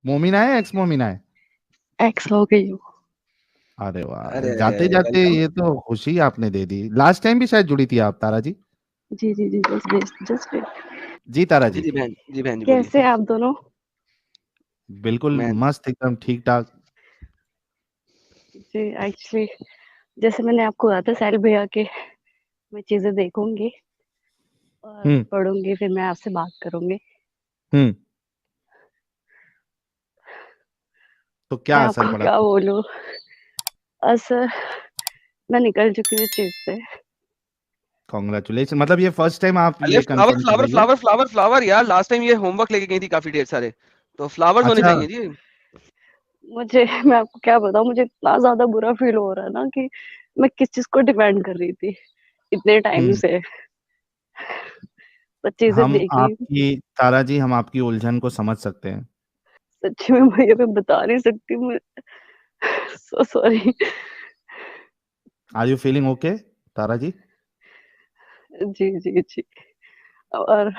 मोमिना है, एक्स मोमिना है? एक्स हो गई हूँ। अरे वाह, अरे जाते जाते वेलकम। ये तो खुशी आपने दे दी। लास्ट टाइम भी शायद जुड़ी थी आप, तारा जी। जी जी जी, जस्ट जी तारा जी जी। जी बहन, जी बहन जी बोलिए। कैसे हैं आप दोनों? बिल्कुल मैं मस्त, एकदम ठीक ठाक। जी एक्चुअली जैसे मैंने आपको कहा था साहिल भैया के, मैं चीजें देखूंगी और हम्म। पढ़ूंगी, फिर मैं आपसे बात करूंगी। हम्म। तो क्या मैं असर आपको पड़ा? क्या बोलूं, असर मैं निकल चुकी हूँ इस चीज से। कॉन्ग्रेचुलेशन, मतलब ये फर्स्ट टाइम आप अरे ये फ्लावर कंफर्म कर फ्लावर रही है? फ्लावर फ्लावर फ्लावर यार, लास्ट टाइम ये होमवर्क लेके गई थी काफी ढेर सारे, तो फ्लावर्स होने अच्छा। चाहिए जी। मुझे मैं आपको क्या बताऊं, मुझे इतना ज्यादा बुरा फील हो रहा है ना कि मैं किस चीज को डिपेंड कर रही थी इतने टाइम हम्म। से, पर चीजें हम देखी। आपकी, तारा जी, हम आपकी उलझन को समझ सकते हैं। सच्ची में भैया मैं बता नहीं सकती, मैं so sorry. Are you feeling okay, Tara ji? जी जी जी। और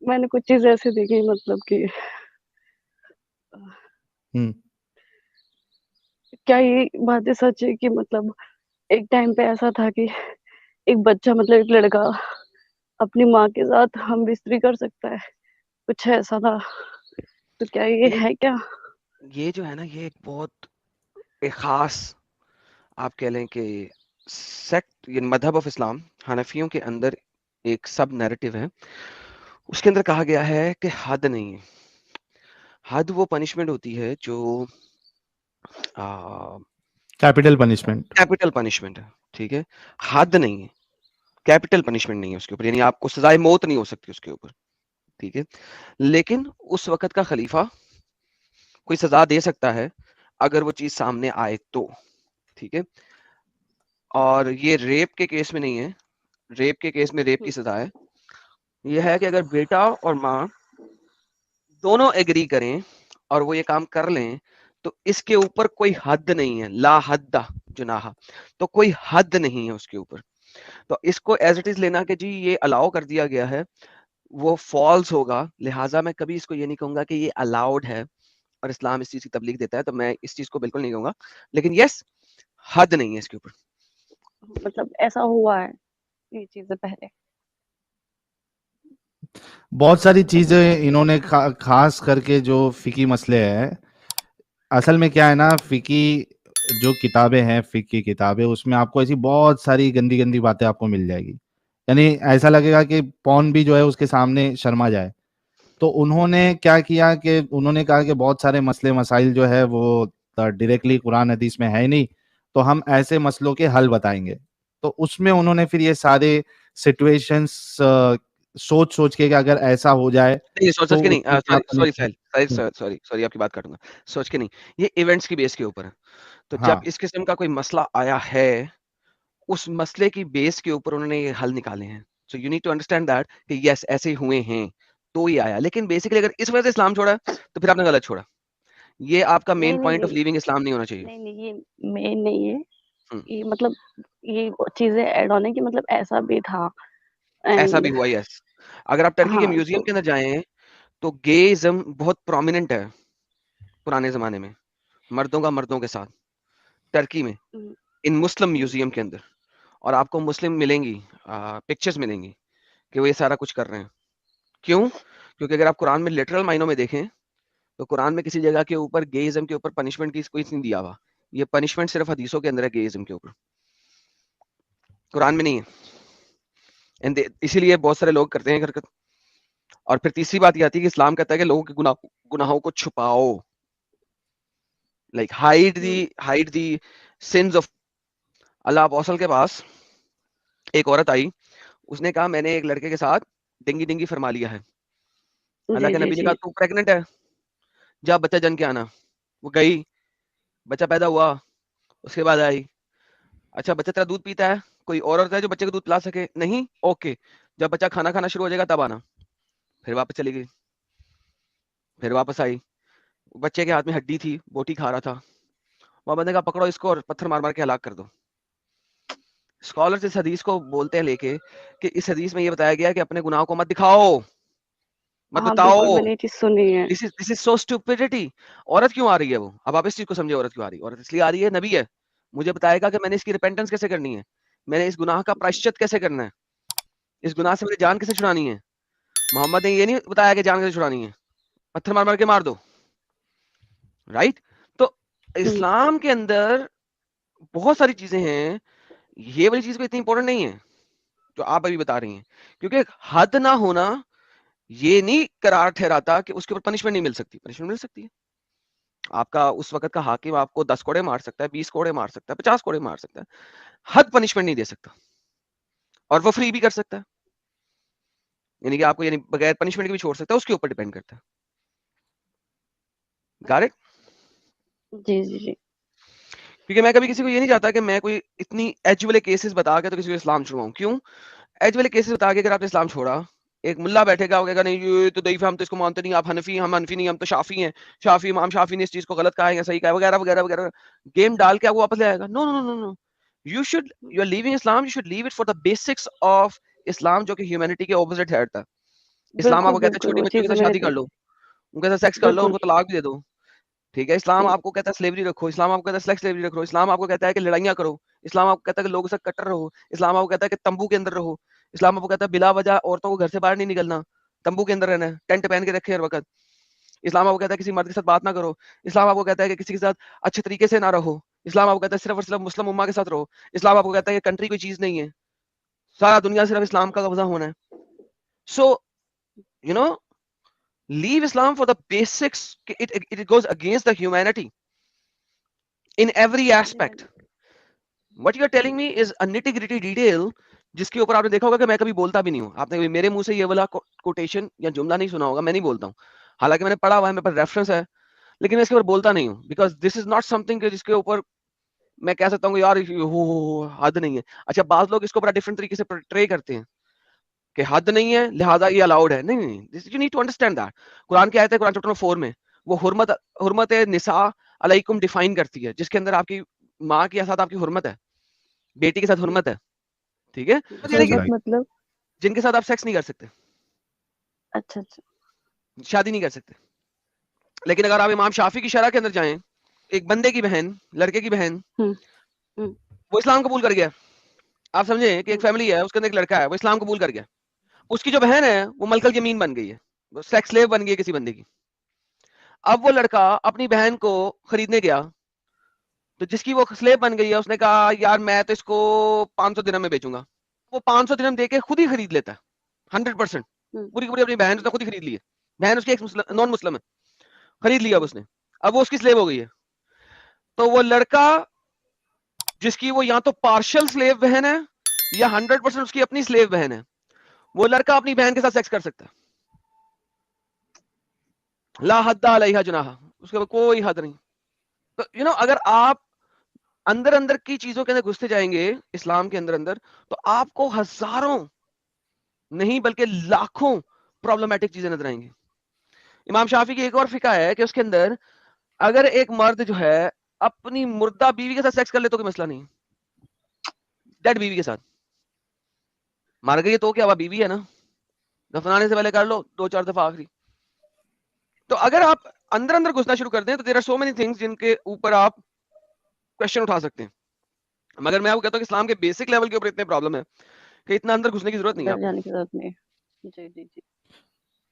मैंने कुछ चीज ऐसे देखी, मतलब कि हम्म। क्या ये बातें सच है कि मतलब एक टाइम पे ऐसा था कि एक बच्चा, मतलब एक लड़का अपनी माँ के साथ हम बिस्तरी कर सकता है, कुछ ऐसा था। तो क्या ये ये है क्या? ये जो है ना, ये एक बहुत एक खास, आप कह लें कि सेक्ट, ये मजहब ऑफ इस्लाम, हनफियों के अंदर एक सब नैरेटिव है। उसके अंदर कहा गया है कि हद नहीं है। हद वो पनिशमेंट होती है जो कैपिटल पनिशमेंट। कैपिटल पनिशमेंट है, ठीक है। हद नहीं है, कैपिटल पनिशमेंट नहीं है उसके ऊपर, यानी आपको सजाए मौत नहीं हो सकती उसके ऊपर, ठीक है। लेकिन उस वक्त का खलीफा कोई सजा दे सकता है अगर वो चीज सामने आए तो, ठीक है। और ये रेप के केस में नहीं है। रेप के केस में रेप की सजा है। यह है कि अगर बेटा और माँ दोनों एग्री करें और वो ये काम कर लें, तो इसके ऊपर कोई हद नहीं है, ला हद्दा जुनाहा, तो कोई हद नहीं है उसके ऊपर। तो इसको एज इट इज लेना कि जी ये अलाउ कर दिया गया है, वो फॉल्स होगा। लिहाजा मैं कभी इसको ये नहीं कहूंगा कि ये अलाउड है और इस्लाम इस चीज की तबलीग देता है, तो मैं इस चीज को बिल्कुल नहीं कहूंगा। लेकिन यस, हद नहीं है इसके ऊपर। मतलब ऐसा हुआ है ये चीजें पहले? बहुत सारी चीजें इन्होंने खास करके जो फिकी मसले हैं, असल में क्या है ना, फिकी जो किताबें हैं, फिकी किताबें, उसमें आपको ऐसी बहुत सारी गंदी गंदी बातें आपको मिल जाएगी। यानी ऐसा लगेगा कि पौन भी जो है उसके सामने शर्मा जाए। तो उन्होंने क्या किया कि उन्होंने कहा कि बहुत सारे मसले मसाइल जो है वो डायरेक्टली कुरान हदीस में है ही नहीं, तो हम ऐसे मसलों के हल बताएंगे। तो उसमें उन्होंने फिर ये सारे सिचुएशंस सोच सोच के कि अगर ऐसा हो जाए नहीं, सोच सोच तो के नहीं, उसमें क्या sorry sorry punishment. Sorry sorry sorry, आपकी बात काटूंगा। सोच के नहीं, ये इवेंट्स की बेस के ऊपर है। तो जब हाँ। इस किस्म का कोई मसला आया है, उस मसले की बेस के ऊपर उन्होंने ये हल निकाले हैं। So you need to understand that कि यस ऐसे हुए हैं, तो ये आया। लेकिन बेसिकली अगर इस वजह से इस्लाम छोड़ा है, तो फिर आपने गलत छोड़ा। ये आपका नहीं मेन नहीं पॉइंट ऑफ नहीं लीविंग इस्लाम नहीं होना चाहिए। नहीं नहीं, ये मेन नहीं है। हम्म, ये मतलब ये चीजें ऐड ऑन है कि मतलब ऐसा भी था। ऐसा भी एंड हुआ, यस। अगर आप टर्की के हाँ म्यूजियम तो के अंदर जाएं, तो गेइज्म बहुत प्रोमिनेंट है पुराने जमाने में, मर्दों का मर्दों के साथ, टर्की में, हम्म, इन मुस्लिम हम्म, म्यूजियम के अंदर। और आपको मुस्लिम मिलेंगी, पिक्चर्स मिलेंगी कि वो ये सारा कुछ कर रहे हैं। क्यों? क्योंकि अगर आप कुरान में लिटरल मायनों में देखें, तो कुरान में किसी जगह के ऊपर गेइज्म के ऊपर पनिशमेंट की कोई नहीं दिया हुआ। ये पनिशमेंट सिर्फ हदीसों के अंदर है गेइज्म के ऊपर, कुरान में नहीं है। इसीलिए बहुत सारे लोग करते हैं हरकत। और फिर तीसरी बात ये आती है कि इस्लाम कहता है कि लोगों के गुनाहों को छुपाओ, like hmm, hide the sins of. Allah apostle के पास एक औरत आई, उसने कहा मैंने एक लड़के के साथ डिंगी डिंगी फरमा लिया है। अल्लाह जी के जी नबी ने कहा जी। तू प्रेग्नेंट है, जा बच्चा जन के आना। वो गई, बच्चा पैदा हुआ, उसके बाद आई। अच्छा बच्चा तेरा दूध पीता है, कोई और औरत है जो बच्चे को दूध पिला सके? नहीं, ओके। जब बच्चा खाना खाना शुरू हो जाएगा तब आना। फिर वापस चली गई, फिर वापस आई। बच्चे के हाथ में हड्डी थी, बोटी खा रहा था। वहां बंदे का पकड़ो इसको और पत्थर मार मार के हलाक कर दो। स्कॉलर्स इस हदीस को बोलते हैं लेके कि इस हदीस में ये बताया गया कि अपने गुनाह को मत दिखाओ, मत हाँ बिल्कुल, बताओ। मैंने ये चीज सुनी है। This is so stupidity. औरत क्यों आ रही है वो? अब आप इस चीज को समझे, औरत क्यों आ रही है? औरत इसलिए आ रही है, नबी है, मुझे बताएगा कि मैंने इसकी रिपेंटेंस कैसे करनी है, मैंने इस गुनाह का प्रायश्चित कैसे करना है, इस गुनाह से मुझे जान कैसे छुड़ानी है। मोहम्मद ने ये नहीं बताया कि जान कैसे छुड़ानी है, पत्थर मार मार के मार दो, राइट? तो इस्लाम के अंदर बहुत सारी चीजें हैं, ये वाली चीज भी इतनी इंपॉर्टेंट नहीं है जो आप अभी बता रही हैं, क्योंकि हद ना होना ये नहीं करार ठहराता कि उसके ऊपर पनिशमेंट नहीं मिल सकती। पनिशमेंट मिल सकती है। आपका उस वक्त का हाकिम आपको 10 कोड़े मार सकता है, 20 कोड़े मार सकता है, 50 कोड़े मार सकता है, हद पनिशमेंट नहीं दे सकता, और वो फ्री भी कर सकता है, यानी कि आपको यानी बगैर पनिशमेंट के भी छोड़ सकता है, उसके ऊपर डिपेंड करता है। Got it? जी जी जी। क्योंकि मैं कभी किसी को ये नहीं चाहता कि मैं कोई इतनी एज वाले केसेस बता के तो किसी को इस्लाम छुड़वाऊं। क्यों? एज वाले केसेस बता के अगर आपने इस्लाम छोड़ा, एक मुल्ला बैठेगा, वो कहेगा नहीं ये तो दईफ है, हम तो इसको मानते नहीं, आप हनफी, हम हनफी नहीं, हम तो शाफी हैं, शाफी इमाम शाफी ने इस चीज को गलत कहा है या सही कहा है, वगैरह वगैरह वगैरह, गेम डाल के आपको वापस ले आएगा। No no no no, you are leaving Islam, you should leave it for the basics of Islam, जो कि ह्यूमैनिटी के ऑपोजिट है। इस्लाम बिल्कुल आपको कहता है बिल्कुल, छोटी वो बच्चियों के चीजें साथ मैंने शादी कर लो, देखी। उनके साथ सेक्स कर लो, बिल्कुल। उनको तलाक भी दे दो। ठीक है, इस्लाम जी आपको कहता है स्लेवरी रखो, इस्लाम आपको कहता है सेक्स स्लेवरी रखो, इस्लाम आपको कहता है कि लड़ाइयाँ करो, इस्लाम आपको कहता है कि लोगों से कट्टर रहो, इस्लाम आपको कहता है कि तंबू के अंदर रहो, इस्लाम आपको कहता है बिला वजह औरतों को घर से बाहर नहीं निकलना, तंबू के अंदर रहना है, टेंट पहन के रखे हर वक्त। इस्लाम आपको कहता है किसी मर्द के साथ बात ना करो, इस्लाम आपको कहता है कि किसी के साथ अच्छे तरीके से ना रहो, इस्लाम आपको कहता है सिर्फ और सिर्फ मुस्लिम उम्मा के साथ रहो, इस्लाम आपको कहता है कि कंट्री कोई चीज नहीं है, सारा दुनिया सिर्फ इस्लाम का कब्जा होना है। So you know, leave Islam for the basics. It goes against the humanity in every aspect. What you are telling me is a nitty gritty detail, जिसके ऊपर आपने देखा होगा कि मैं कभी बोलता भी नहीं हूँ। आपने कभी मेरे मुंह से ये वाला कोटेशन या जुमला नहीं सुना होगा, मैं नहीं बोलता हूँ। हालांकि मैंने पढ़ा हुआ है, मेरे पास रेफरेंस है, लेकिन मैं इसके ऊपर बोलता नहीं हूँ, because this is not something जिसके ऊपर मैं कह सकता हूँ यार हो हद नहीं है। अच्छा, बाज लोग इसको बड़ा डिफरेंट तरीके से ट्रे करते हैं कि हद नहीं है लिहाजा ये अलाउड है। नहीं नहीं, this you need to understand that. Quran की आयत है, कुरान चैप्टर 4 में, वो हुर्मत हुर्मत निसा अलैकुम डिफाइन करती है, जिसके अंदर आपकी माँ के साथ आपकी हुर्मत है, बेटी के साथ हुर्मत है। ठीक है, तो यानी कि हुर्मत मतलब? जिनके साथ आप सेक्स नहीं कर सकते, अच्छा अच्छा। शादी नहीं कर सकते। लेकिन अगर आप इमाम शाफी की शरह के अंदर जाएं, एक बंदे की बहन, लड़के की बहन, हम्म हम्म वो इस्लाम कबूल कर गया। आप समझे कि एक हम्म। फैमिली है, उसके अंदर एक लड़का है, वो इस्लाम कबूल कर गया, उसकी जो बहन है वो मलकल यमीन बन गई है, वो सेक्स स्लेव बन गई है किसी बंदे की। अब वो लड़का अपनी बहन को खरीदने गया, तो जिसकी वो स्लेव बन गई है उसने कहा यार मैं तो इसको 500 दिरहम में बेचूंगा। वो 500 दिरहम देके खुद ही खरीद लेता है, 100%। हम्म। पूरी की पूरी अपनी बहन उसने खुद ही खरीद ली है। बहन उसकी एक नॉन मुस्लिम है, खरीद लिया अब उसने, अब वो उसकी स्लेव हो गई है। तो वो लड़का जिसकी वो या तो पार्शियल स्लेव बहन है या 100% उसकी अपनी स्लेव बहन है, वो लड़का अपनी बहन के साथ सेक्स कर सकता है, ला हद्दा अलैहा जुनाहा, उसके ऊपर कोई हद नहीं। तो अगर आप अंदर अंदर की चीजों के अंदर घुसते जाएंगे इस्लाम के अंदर अंदर, तो आपको हजारों नहीं बल्कि लाखों प्रॉब्लमेटिक चीजें नजर आएंगी। इमाम शाफी की एक और फिका है कि उसके अंदर अगर एक मर्द जो है अपनी मुर्दा बीवी के साथ सेक्स कर ले तो कोई मसला नहीं, डेड बीवी के साथ, मर गई तो क्या हुआ, बीवी है ना, दफनाने से पहले कर लो 2-4 दफा आखिरी। तो अगर आप अंदर अंदर घुसना शुरू कर दें तो there are so many things जिनके ऊपर आप क्वेश्चन उठा सकते हैं। मगर मैं वो कहता हूँ कि इस्लाम के बेसिक लेवल के ऊपर इतने प्रॉब्लम है कि इतना अंदर घुसने की जरूरत नहीं है अंदर आपको। जाने की जरूरत नहीं है। जी जी जी।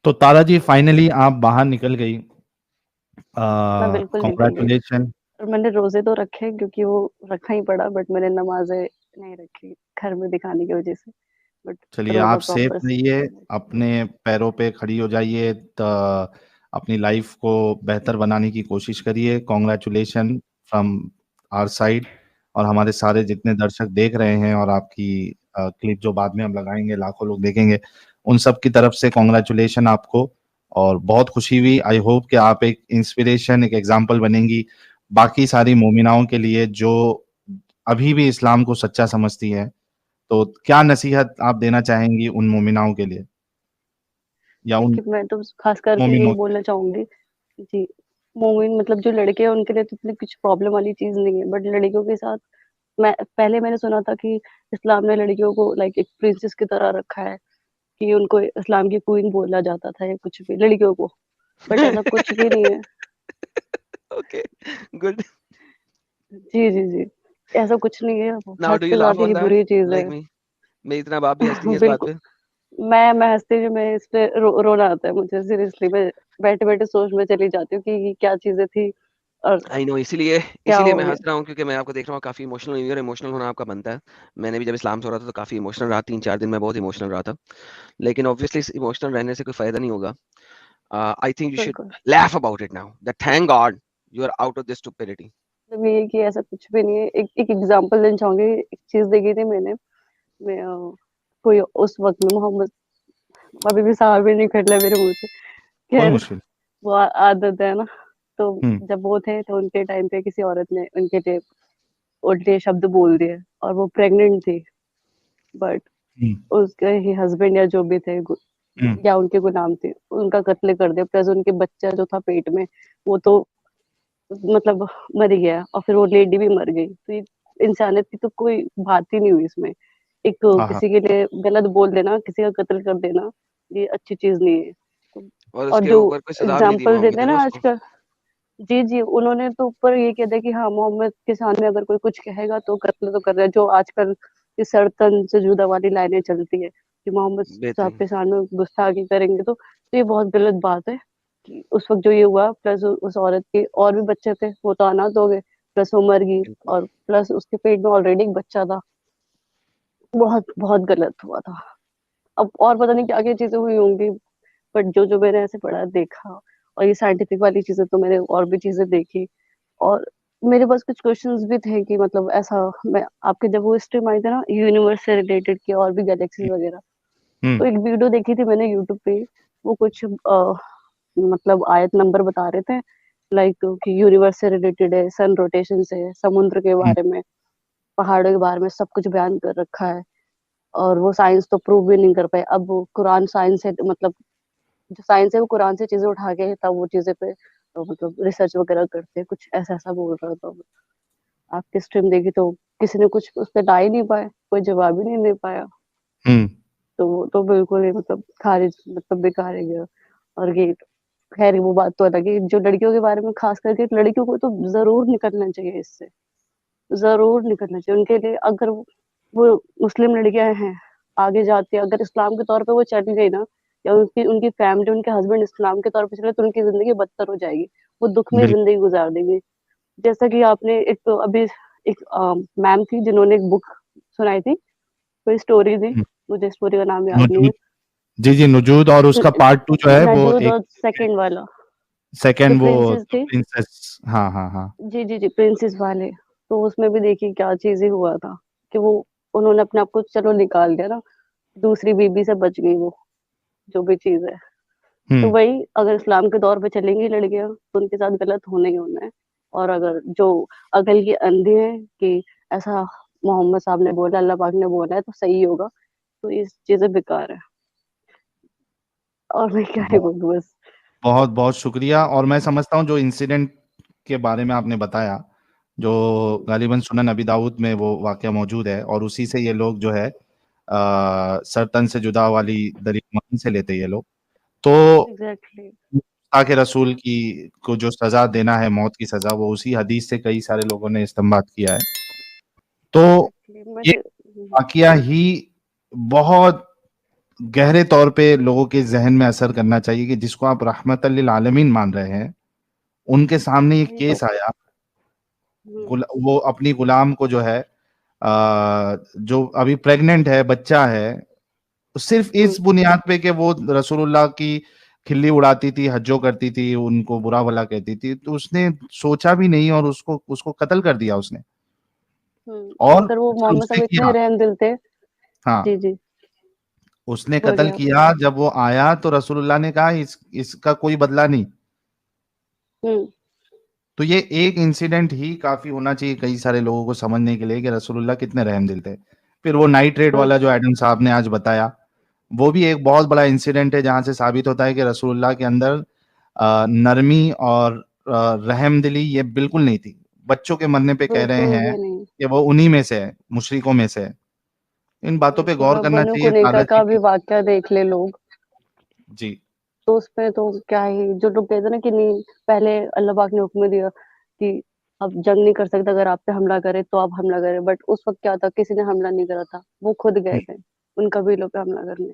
तो तारा जी फाइनली आप बाहर निकल गई, मैं बिल्कुल निकल गई, कॉन्ग्रेचुलेशन। और मैंने रोजे तो रखे क्योंकि वो रखा ही पड़ा, बट मैंने नमाजें नहीं रखी घर में दिखाने की वजह से। बट चलिए रोजा आप सेफ प्रॉपर रहिए, करना चाहिए। अपने पैरों पे खड़ी हो जाइए, अपनी लाइफ को बेहतर बनाने की कोशिश करिए। कॉन्ग्रेचुलेशन फ्रॉम आवर साइड, और हमारे सारे जितने दर्शक देख रहे हैं और आपकी क्लिप जो बाद में हम लगाएंगे लाखों लोग देखेंगे, उन सब की तरफ से कॉन्ग्रेचुलेशन आपको। और बहुत खुशी हुई, आई होप कि आप एक इंस्पिरेशन, एक एग्जाम्पल बनेंगी बाकी सारी मोमिनाओं के लिए जो अभी भी इस्लाम को सच्चा समझती हैं। तो क्या नसीहत आप देना चाहेंगी उन मोमिनाओं के लिए या उन देखिए, मैं तो खास करके यही मोमिनों? बोलना चाहूंगी। जी। मोमिन मतलब जो लड़के हैं उनके लिए तो इतनी कुछ प्रॉब्लम वाली चीज नहीं है, बट लड़कियों के साथ मैंने सुना था कि इस्लाम ने लड़कियों को लाइक एक प्रिंसेस की तरह रखा है। कि उनको इस्लाम की क्वीन बोला जाता था या कुछ भी लड़कियों को, बट ऐसा कुछ भी नहीं है। Okay, good. जी। ऐसा कुछ नहीं है, नाउ हद डू यू से लाफ ज़्यादा ही ऑन दैट बुरी चीज़ है। Like me? मेरी तरह आप भी हंसती हैं इस बात बिल्कुल, पे? मैं हँसती हूँ, मैं इस पे रोना आता है मुझे सीरियसली। मैं बैठे-बैठे सोच में चली जाती हूँ कि ये क्या चीज़ें थी और आई नो, इसीलिए क्या इसीलिए हो मैं गया। हँस रहा हूँ क्योंकि मैं आपको देख रहा हूँ काफ़ी इमोशनल हुई और इमोशनल होना आपका बनता है। मैंने भी जब इस्लाम से हो रहा था तो काफ़ी इमोशनल रहा, 3-4 दिन मैं बहुत इमोशनल रहा था। लेकिन ऑब्वियसली इस इमोशनल रहने से कोई फ़ायदा नहीं होगा। आई थिंक यू शुड बिल्कुल, laugh about it now that thank God you are out of this stupidity. मतलब ये है कि ऐसा कुछ भी नहीं है। एक एक एग्ज़ाम्पल देना चाहूँगी, एक चीज़ देखी थी मैंने। मैं कोई उस वक़्त में मोहम्मद, अभी भी साहब ही निकल रहा है मेरे मुँह से। कोई खैर, मुश्किल। वो आदत है ना, तो हुँ, जब वो थे तो उनके टाइम पे किसी औरत ने उनके लिए उल्टे शब्द बोल दिए और वो प्रेग्नेंट थी, बट हुँ, उसके ही हस्बैंड या जो भी थे हुँ, या उनके गुलाम थे, उनका कत्ल कर दिया। प्लस उनके बच्चा जो था पेट में, वो तो मतलब मर ही गया और फिर वो लेडी भी मर गई। तो ये इंसानियत की तो कोई बात ही नहीं हुई इसमें। एक तो हाँ, हाँ। किसी के लिए गलत बोल देना, किसी का कत्ल कर देना, ये अच्छी चीज़ नहीं है। तो और और उसके जो ऊपर कोई सज़ा भी नहीं दी एग्ज़ाम्पल मोहम्मद देते ने हैं ना ना उसको। आजकल, जी, उन्होंने तो ऊपर ये कह दिया कि हाँ, मोहम्मद के सामने अगर कोई कुछ कहेगा तो कत्ल तो कर रहा है। जो आजकल इस सर-तन से जुदा वाली लाइनें चलती है कि मोहम्मद साहब बेहतरीन। के सामने गुस्ताखी करेंगे तो ये बहुत गलत बात है कि उस वक़्त जो ये हुआ, प्लस उस औरत के और भी बच्चे थे, वो तो अनाथ हो गए, प्लस वो मर गई बिल्कुल। और प्लस उसके पेट में ऑलरेडी एक बच्चा था। बहुत, बहुत गलत हुआ था। अब और पता नहीं क्या-क्या चीज़ें हुई होंगी, बट जो मैंने ऐसे पढ़ा, देखा, और ये साइंटिफिक वाली चीज़ें तो मैंने और भी चीज़ें देखी। और मेरे पास कुछ क्वेश्चंस भी थे कि मतलब ऐसा, मैं आपके जब वो स्ट्रीम आई थी ना यूनिवर्स से रिलेटेड की और भी गैलेक्सीज वगैरह, हुँ, तो एक वीडियो देखी थी मैंने यूट्यूब पे। वो कुछ मतलब आयत नंबर बता रहे थे, लाइक कि यूनिवर्स से रिलेटेड है, सन रोटेशन से है, समुद्र के हुँ, बारे में, पहाड़ों के बारे में सब कुछ बयान कर रखा है। और वो साइंस तो प्रूव भी नहीं कर पाए। अब वो कुरान साइंस है, मतलब जो साइंस है वो कुरान से चीजें उठा के तब वो चीजें पे मतलब रिसर्च वगैरह करते हैं। कुछ ऐसा बोल रहा था। आपकी स्ट्रीम देखी तो किसी ने कुछ उस पे ला ही नहीं पाया, कोई जवाब ही नहीं दे पाया। हुँ, तो वो तो बिल्कुल ही मतलब खारिज, मतलब बेकार ही गया। और ये खैर वो बात तो अलग है। जो लड़कियों के बारे में खास करके, लड़कियों को तो जरूर निकलना चाहिए इससे, जरूर निकलना चाहिए। उनके लिए अगर वो मुस्लिम लड़कियां हैं, आगे जाके अगर इस्लाम के तौर पे वो चली गई ना, या उनकी उनकी फैमिली, उनके हस्बैंड इस्लाम के तौर पे चले, तो उनकी जिंदगी बदतर हो जाएगी। वो दुख में बिल्कुल। जिंदगी गुजार देंगी। जैसा कि आपने एक तो अभी एक मैम थी जिन्होंने एक बुक सुनाई थी, कोई स्टोरी थी, हुँ, मुझे स्टोरी का नाम याद नहीं है। नुजूद। जी, नुजूद और उसका पार्ट 2 जो है वो नजूद एक और सेकंड वाला, जो सेकंड वो प्रिंसेस द थी। प्रिंसेस। हाँ, हाँ, हाँ। जी, प्रिंसेस वाले। तो उसमें भी देखिए क्या चीजें हुआ था कि वो, उन्होंने अपने आप को चलो निकाल दिया ना, दूसरी बीबी से बच गई वो, जो भी चीज है। हुँ, तो वही अगर इस्लाम के दौर पे चलेंगी लड़कियां तो उनके साथ गलत होना ही होना है। और अगर जो अकल की अंधी है कि ऐसा मोहम्मद साहब ने बोला, अल्लाह पाक ने बोला है तो सही होगा, तो ये चीजें बेकार है। और मैं क्या ही बहुत, बोलूं बस। बहुत शुक्रिया। और मैं समझता हूँ जो इंसिडेंट के बारे में आपने बताया, जो गालिबन सुनन अबी दाऊद में वो वाक़या मौजूद है और उसी से ये लोग जो है सर तन से जुदा वाली दलील वहीं से लेते हैं ये लोग। तो एग्जैक्टली। ताकि रसूल की को जो सज़ा देना है, मौत की सज़ा, वो उसी हदीस से कई सारे लोगों ने इस्तिंबात किया है। तो एग्जैक्टली ये मुझे वाक़या ही बहुत गहरे तौर पे लोगों के ज़हन में असर करना चाहिए कि जिसको आप रहमतल लिल आलमीन मान रहे हैं, उनके सामने ये वही तो। केस आया। हम्म, वो अपनी गुलाम को जो है जो अभी प्रेग्नेंट है, बच्चा है, तो सिर्फ़ हम्म, इस बुनियाद पे कि वो रसूलुल्लाह की खिल्ली उड़ाती थी, हज्जो करती थी, उनको बुरा-भला कहती थी, तो उसने सोचा भी नहीं और उसको उसको कत्ल कर दिया उसने। और अगर वो जब मोहम्मद उसने साहब इतने किया, रहमदिल थे। हाँ, जी। उसने बोलिए कत्ल आप। किया, जब वो आया तो रसूलुल्लाह ने कहा इसका कोई बदला नहीं। हम्म तो ये एक इंसिडेंट ही काफ़ी होना चाहिए कई सारे लोगों को समझने के लिए कि रसूलुल्लाह कितने रहमदिल थे। फिर वो नाइट रेड वाला जो बिल्कुल। एडम साहब ने आज बताया, वो भी एक बहुत बड़ा इंसिडेंट है जहाँ से साबित होता है कि रसूलुल्लाह के अंदर नरमी और रहमदिली ये बिल्कुल नहीं थी। बच्चों के मरने पे कह रहे बिल्कुल हैं भी नहीं। कि वो उन्हीं में से है, मुशरिकों में से है। इन बातों पे गौर सूरह करना बनु चाहिए कुनेका ताला जी का भी की। वाकया देख ले लोग, जी। तो उसमें तो क्या ही, जो लोग कहते हैं ना कि नहीं, पहले अल्लाह पाक ने हुक्म दिया कि अब जंग नहीं कर सकते, अगर आप पे हमला करे तो आप हमला करें, बट उस वक्त क्या था, किसी ने हमला नहीं करा था, वो खुद गए थे उन कबीलों पे हमला करने।